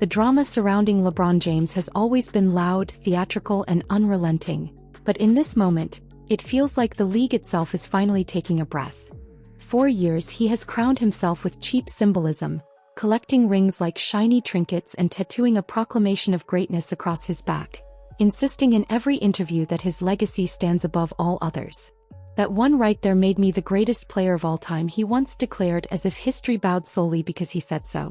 The drama surrounding LeBron James has always been loud, theatrical, and unrelenting, but in this moment, it feels like the league itself is finally taking a breath. For years he has crowned himself with cheap symbolism, collecting rings like shiny trinkets and tattooing a proclamation of greatness across his back, insisting in every interview that his legacy stands above all others. "That one right there made me the greatest player of all time," he once declared, as if history bowed solely because he said so.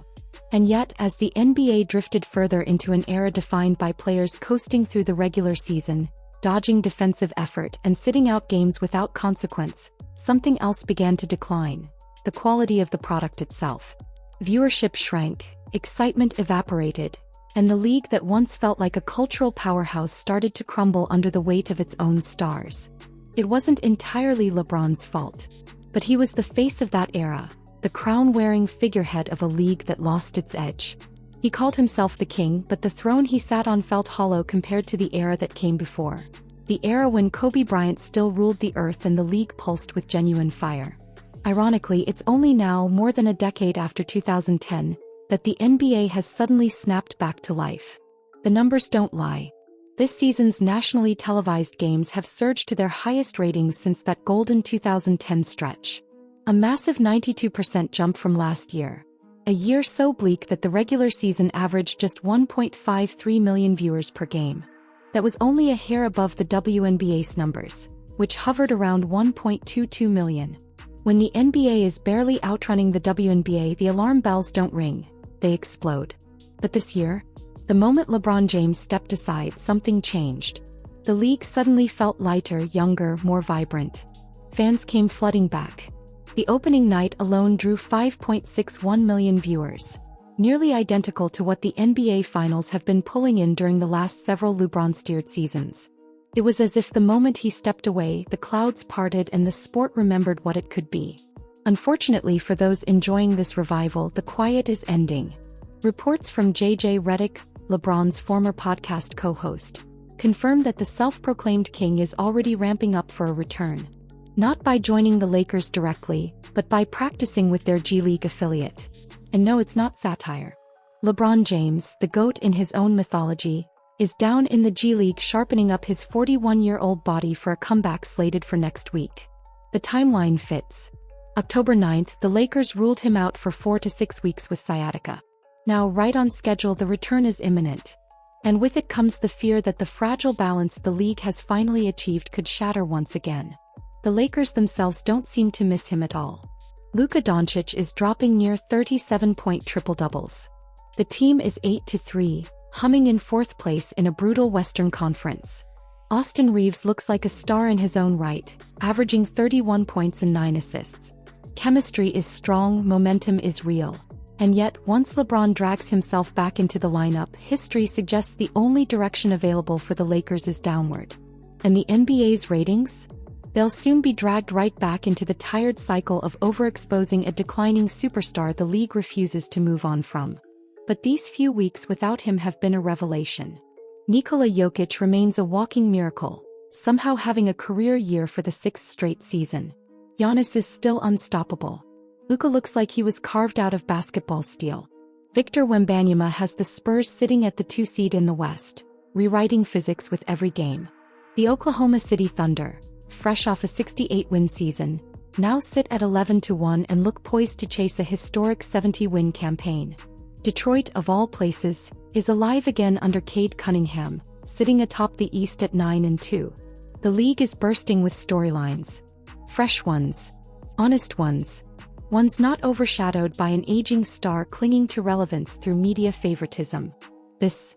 And yet, as the NBA drifted further into an era defined by players coasting through the regular season, dodging defensive effort, and sitting out games without consequence, something else began to decline: the quality of the product itself. Viewership shrank, excitement evaporated, and the league that once felt like a cultural powerhouse started to crumble under the weight of its own stars. It wasn't entirely LeBron's fault, but he was the face of that era, the crown-wearing figurehead of a league that lost its edge. He called himself the king, but the throne he sat on felt hollow compared to the era that came before. The era when Kobe Bryant still ruled the earth and the league pulsed with genuine fire. Ironically, it's only now, more than a decade after 2010, that the NBA has suddenly snapped back to life. The numbers don't lie. This season's nationally televised games have surged to their highest ratings since that golden 2010 stretch. A massive 92% jump from last year. A year so bleak that the regular season averaged just 1.53 million viewers per game. That was only a hair above the WNBA's numbers, which hovered around 1.22 million. When the NBA is barely outrunning the WNBA, the alarm bells don't ring, they explode. But this year, the moment LeBron James stepped aside, something changed. The league suddenly felt lighter, younger, more vibrant. Fans came flooding back. The opening night alone drew 5.61 million viewers, nearly identical to what the NBA Finals have been pulling in during the last several LeBron-steered seasons. It was as if the moment he stepped away, the clouds parted and the sport remembered what it could be. Unfortunately for those enjoying this revival, the quiet is ending. Reports from JJ Redick, LeBron's former podcast co-host, confirmed that the self-proclaimed king is already ramping up for a return. Not by joining the Lakers directly, but by practicing with their G League affiliate. And no, it's not satire. LeBron James, the GOAT in his own mythology, is down in the G League sharpening up his 41-year-old body for a comeback slated for next week. The timeline fits. October 9th, the Lakers ruled him out for 4 to 6 weeks with sciatica. Now, right on schedule, the return is imminent. And with it comes the fear that the fragile balance the league has finally achieved could shatter once again. The Lakers themselves don't seem to miss him at all. Luka Doncic is dropping near 37-point triple-doubles. The team is 8-3, humming in 4th place in a brutal Western Conference. Austin Reeves looks like a star in his own right, averaging 31 points and 9 assists. Chemistry is strong, momentum is real. And yet, once LeBron drags himself back into the lineup, history suggests the only direction available for the Lakers is downward. And the NBA's ratings? They'll soon be dragged right back into the tired cycle of overexposing a declining superstar the league refuses to move on from. But these few weeks without him have been a revelation. Nikola Jokic remains a walking miracle, somehow having a career year for the 6th straight season. Giannis is still unstoppable. Luka looks like he was carved out of basketball steel. Victor Wembanyama has the Spurs sitting at the 2 seed in the West, rewriting physics with every game. The Oklahoma City Thunder, fresh off a 68-win season, now sit at 11-1 and look poised to chase a historic 70-win campaign. Detroit, of all places, is alive again under Cade Cunningham, sitting atop the East at 9-2. The league is bursting with storylines. Fresh ones. Honest ones. Ones not overshadowed by an aging star clinging to relevance through media favoritism. This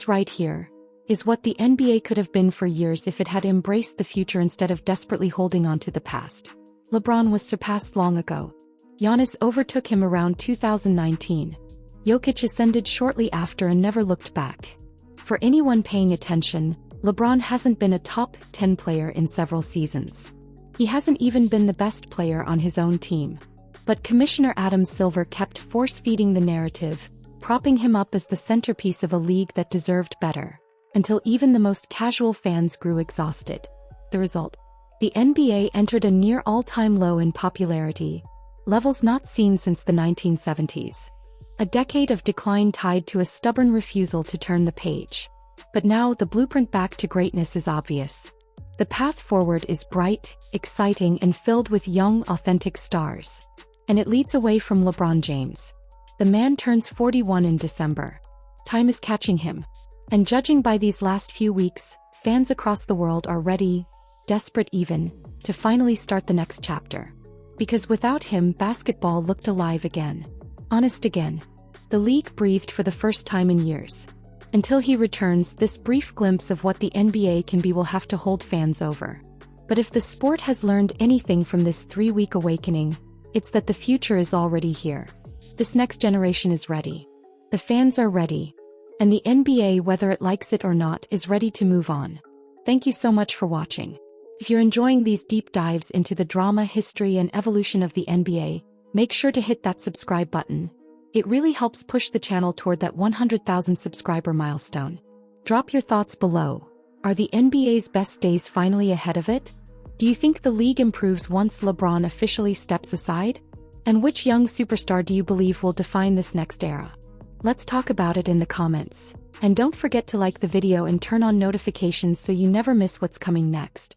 right here, is what the NBA could have been for years if it had embraced the future instead of desperately holding on to the past. LeBron was surpassed long ago. Giannis overtook him around 2019. Jokic ascended shortly after and never looked back. For anyone paying attention, LeBron hasn't been a top 10 player in several seasons. He hasn't even been the best player on his own team. But Commissioner Adam Silver kept force-feeding the narrative, propping him up as the centerpiece of a league that deserved better, until even the most casual fans grew exhausted. The result? The NBA entered a near all-time low in popularity, levels not seen since the 1970s. A decade of decline tied to a stubborn refusal to turn the page. But now the blueprint back to greatness is obvious. The path forward is bright, exciting, and filled with young, authentic stars. And it leads away from LeBron James. The man turns 41 in December. Time is catching him. And judging by these last few weeks, fans across the world are ready, desperate even, to finally start the next chapter. Because without him, basketball looked alive again. Honest again. The league breathed for the first time in years. Until he returns, this brief glimpse of what the NBA can be will have to hold fans over. But if the sport has learned anything from this 3-week awakening, it's that the future is already here. This next generation is ready. The fans are ready. And the NBA, whether it likes it or not, is ready to move on. Thank you so much for watching. If you're enjoying these deep dives into the drama, history, and evolution of the NBA, make sure to hit that subscribe button. It really helps push the channel toward that 100,000 subscriber milestone. Drop your thoughts below. Are the NBA's best days finally ahead of it? Do you think the league improves once LeBron officially steps aside? And which young superstar do you believe will define this next era? Let's talk about it in the comments. And don't forget to like the video and turn on notifications so you never miss what's coming next.